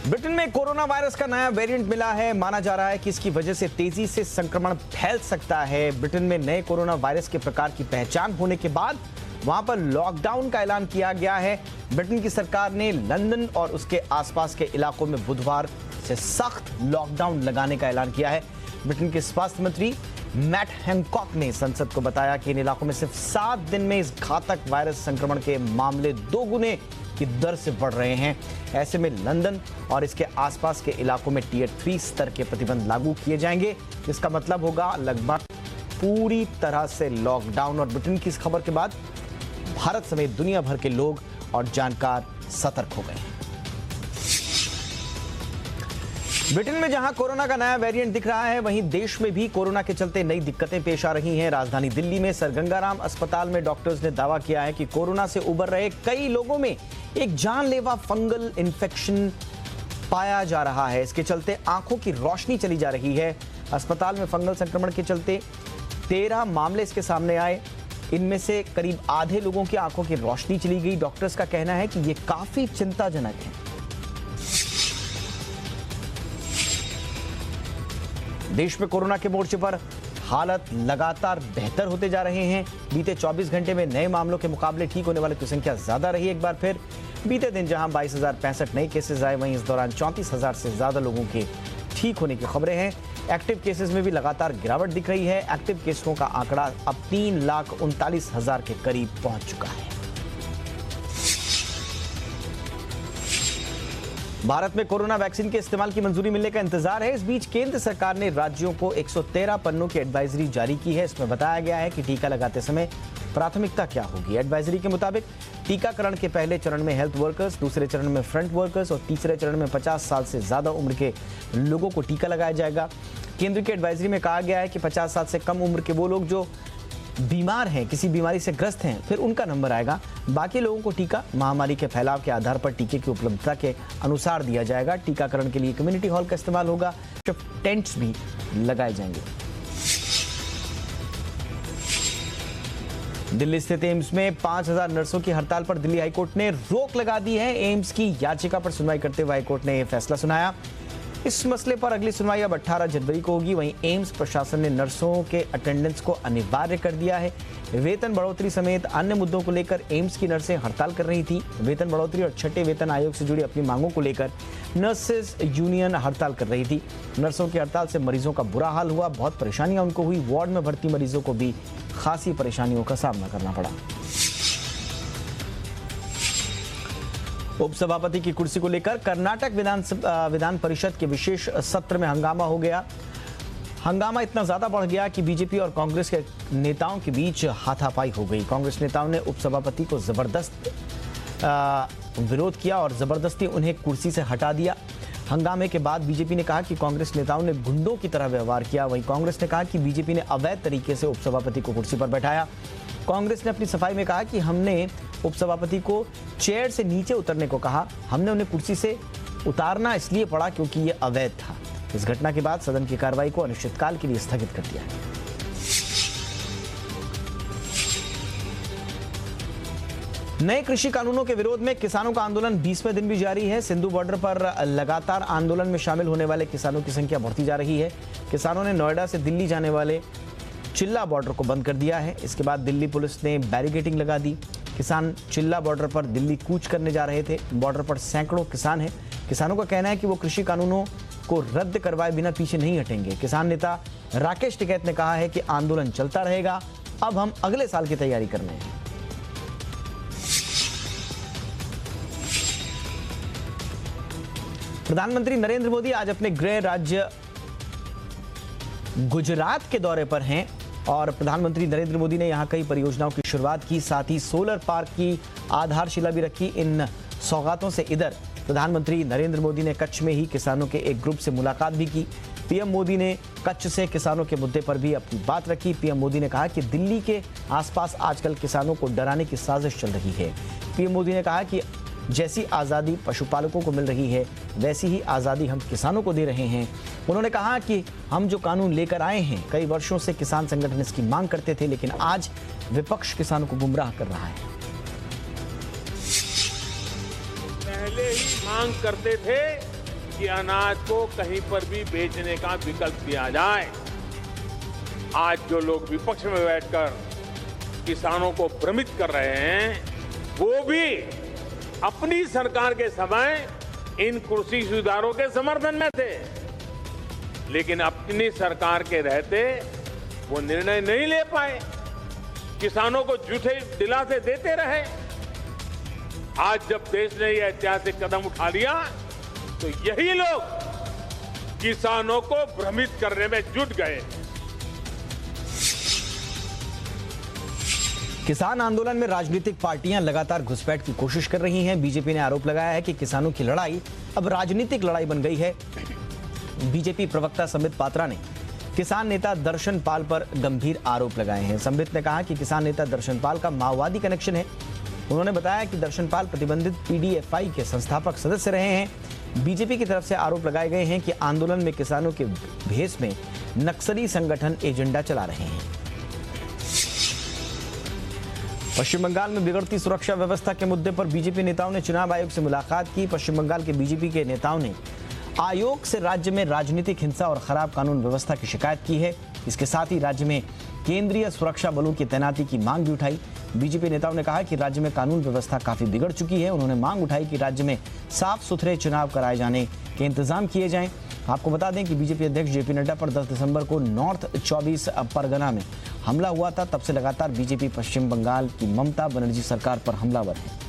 Britain में corona virus का नया वेरिएंट मिला है। माना जा रहा है कि इसकी वजह से तेजी से संक्रमण फैल सकता है। ब्रिटेन में नए कोरोना वायरस के प्रकार की पहचान होने के बाद वहां पर लॉकडाउन का ऐलान किया गया है। ब्रिटेन की सरकार ने लंदन और उसके आसपास के इलाकों में बुधवार से सख्त लॉकडाउन लगाने का ऐलान किया है। ब्रिटेन के स्वास्थ्य मंत्री मैट हैनकॉक ने संसद को बताया कि इन इलाकों में सिर्फ 7 दिन में इस घातक वायरस संक्रमण के मामले 2 गुने की दर से बढ़ रहे हैं। ऐसे में लंदन और इसके आसपास के इलाकों में टियर 3 स्तर के प्रतिबंध लागू किए जाएंगे, जिसका मतलब होगा लगभग पूरी तरह से लॉकडाउन। और ब्रिटेन की इस खबर के बाद भारत समेत दुनिया भर के लोग और जानकार सतर्क हो गए हैं। ब्रिटेन में जहां कोरोना का नया वेरिएंट दिख रहा है, वहीं देश में भी कोरोना के चलते नई दिक्कतें पेश आ रही हैं। राजधानी दिल्ली में सर गंगाराम अस्पताल में डॉक्टर्स ने दावा किया है कि कोरोना से उबर रहे कई लोगों में एक जानलेवा फंगल इन्फेक्शन पाया जा रहा है। इसके चलते आंखों की रोशनी चली जा रही है। अस्पताल में फंगल संक्रमण के चलते 13 मामले इसके सामने आए। इनमें से करीब आधे लोगों की आंखों की रोशनी चली गई। डॉक्टर्स का कहना है कि ये काफी चिंताजनक है। देश में कोरोना के मोर्चे पर हालत लगातार बेहतर होते जा रहे हैं। बीते 24 घंटे में नए मामलों के मुकाबले ठीक होने वालों की संख्या ज्यादा रही। एक बार फिर बीते दिन जहां 22,065 नए केसेस आए, वहीं इस दौरान 34,000 से ज्यादा लोगों के ठीक होने की खबरें हैं। एक्टिव केसेस में भी लगातार गिरावट दिख रही है। एक्टिव केसों का आंकड़ा अब 3,39,000 के करीब पहुंच चुका है। भारत में कोरोना वैक्सीन के इस्तेमाल की मंजूरी मिलने का इंतजार है। इस बीच केंद्र सरकार ने राज्यों को 113 पन्नों की एडवाइजरी जारी की है। इसमें बताया गया है कि टीका लगाते समय प्राथमिकता क्या होगी। एडवाइजरी के मुताबिक टीकाकरण के पहले चरण में हेल्थ वर्कर्स, दूसरे चरण में फ्रंट वर्कर्स और तीसरे चरण में 50 साल से ज्यादा उम्र के लोगों को टीका लगाया जाएगा। केंद्र की एडवाइजरी में कहा गया है कि 50 साल से कम उम्र के वो लोग जो बीमार हैं, किसी बीमारी से ग्रस्त हैं, फिर उनका नंबर आएगा। बाकी लोगों को टीका महामारी के फैलाव के आधार पर टीके की उपलब्धता के अनुसार दिया जाएगा। टीकाकरण के लिए कम्युनिटी हॉल का इस्तेमाल होगा। टेंट्स भी लगाए जाएंगे। दिल्ली स्थित एम्स में 5,000 नर्सों की हड़ताल पर दिल्ली हाईकोर्ट ने रोक लगा दी है। एम्स की याचिका पर सुनवाई करते हुए हाईकोर्ट ने यह फैसला सुनाया। इस मसले पर अगली सुनवाई अब 18 जनवरी को होगी। वहीं एम्स प्रशासन ने नर्सों के अटेंडेंस को अनिवार्य कर दिया है। वेतन बढ़ोतरी समेत अन्य मुद्दों को लेकर एम्स की नर्सें हड़ताल कर रही थी। वेतन बढ़ोतरी और छठे वेतन आयोग से जुड़ी अपनी मांगों को लेकर नर्सेज यूनियन हड़ताल कर रही थी। नर्सों की हड़ताल से मरीजों का बुरा हाल हुआ, बहुत परेशानियां उनको हुई। वार्ड में भर्ती मरीजों को भी खासी परेशानियों का सामना करना पड़ा। उपसभापति की कुर्सी को लेकर कर्नाटक विधान परिषद के विशेष सत्र में हंगामा हो गया। हंगामा इतना ज्यादा बढ़ गया कि बीजेपी और कांग्रेस के नेताओं के बीच हाथापाई हो गई। कांग्रेस नेताओं ने उपसभापति को जबरदस्त विरोध किया और जबरदस्ती उन्हें कुर्सी से हटा दिया। हंगामे के बाद बीजेपी ने कहा कि कांग्रेस नेताओं ने गुंडों की तरह व्यवहार किया। वहीं कांग्रेस ने कहा कि बीजेपी ने अवैध तरीके से उपसभापति को कुर्सी पर बैठाया। कांग्रेस ने अपनी सफाई में कहा कि हमने उपसभापति को चेयर से नीचे उतरने को कहा। हमने उन्हें कुर्सी से उतारना इसलिए पड़ा क्योंकि ये अवैध था। इस घटना के बाद सदन की कार्रवाई को अनिश्चितकाल के लिए स्थगित कर दिया है। नए कृषि कानूनों के विरोध में किसानों का आंदोलन 20वें दिन भी जारी है। सिंधु बॉर्डर पर लगातार आंदोलन में शामिल होने वाले किसानों की संख्या बढ़ती जा रही है। किसानों ने नोएडा से दिल्ली जाने वाले चिल्ला बॉर्डर को बंद कर दिया है। इसके बाद दिल्ली पुलिस ने बैरिकेडिंग लगा दी। किसान चिल्ला बॉर्डर पर दिल्ली कूच करने जा रहे थे। बॉर्डर पर सैकड़ों किसान हैं। किसानों का कहना है कि वो कृषि कानूनों को रद्द करवाए बिना पीछे नहीं हटेंगे। किसान नेता राकेश टिकैत ने कहा है कि आंदोलन चलता रहेगा। अब हम अगले साल की तैयारी कर रहे हैं। प्रधानमंत्री नरेंद्र मोदी आज अपने गृह राज्य गुजरात के दौरे पर हैं और प्रधानमंत्री नरेंद्र मोदी ने यहां कई परियोजनाओं की शुरुआत की, साथ ही सोलर पार्क की आधारशिला भी रखी। इन सौगातों से इधर प्रधानमंत्री नरेंद्र मोदी ने कच्छ में ही किसानों के एक ग्रुप से मुलाकात भी की। पीएम मोदी ने कच्छ से किसानों के मुद्दे पर भी अपनी बात रखी। पीएम मोदी ने कहा कि दिल्ली के आसपास आजकल किसानों को डराने की साजिश चल रही है। पीएम मोदी ने कहा कि जैसी आज़ादी पशुपालकों को मिल रही है, वैसी ही आज़ादी हम किसानों को दे रहे हैं। उन्होंने कहा कि हम जो कानून लेकर आए हैं, कई वर्षों से किसान संगठन इसकी मांग करते थे, लेकिन आज विपक्ष किसानों को गुमराह कर रहा है। पहले ही मांग करते थे कि अनाज को कहीं पर भी बेचने का विकल्प दिया जाए। आज जो लोग विपक्ष में बैठकर किसानों को भ्रमित कर रहे हैं, वो भी अपनी सरकार के समय इन कृषि सुधारों के समर्थन में थे, लेकिन अपनी सरकार के रहते वो निर्णय नहीं ले पाए, किसानों को झूठे दिलासे देते रहे। आज जब देश ने यह ऐतिहासिक कदम उठा लिया तो यही लोग किसानों को भ्रमित करने में जुट गए। किसान आंदोलन में राजनीतिक पार्टियां लगातार घुसपैठ की कोशिश कर रही हैं। बीजेपी ने आरोप लगाया है कि किसानों की लड़ाई अब राजनीतिक लड़ाई बन गई है। बीजेपी प्रवक्ता संबित पात्रा ने किसान नेता दर्शन पाल पर गंभीर आरोप लगाए हैं। संबित ने कहा कि किसान नेता दर्शन पाल का माओवादी कनेक्शन है। उन्होंने बताया कि दर्शन पाल प्रतिबंधित पीडीएफआई के संस्थापक सदस्य रहे हैं। बीजेपी की तरफ से आरोप लगाए गए हैं कि आंदोलन में किसानों के भेष में नक्सली संगठन एजेंडा चला रहे हैं। पश्चिम बंगाल में बिगड़ती सुरक्षा व्यवस्था के मुद्दे पर बीजेपी नेताओं ने चुनाव आयोग से मुलाकात की। पश्चिम बंगाल के बीजेपी के नेताओं ने आयोग से राज्य में राजनीतिक हिंसा और खराब कानून व्यवस्था की शिकायत की है। इसके साथ ही राज्य में केंद्रीय सुरक्षा बलों की तैनाती की मांग भी उठाई। बीजेपी नेताओं ने कहा कि राज्य में कानून व्यवस्था काफी बिगड़ चुकी है। उन्होंने मांग उठाई कि राज्य में साफ सुथरे चुनाव कराए जाने के इंतजाम किए जाएं। आपको बता दें कि बीजेपी अध्यक्ष जेपी नड्डा पर 10 दिसंबर को नॉर्थ 24 परगना में हमला हुआ था। तब से लगातार बीजेपी पश्चिम बंगाल की ममता बनर्जी सरकार पर हमलावर है।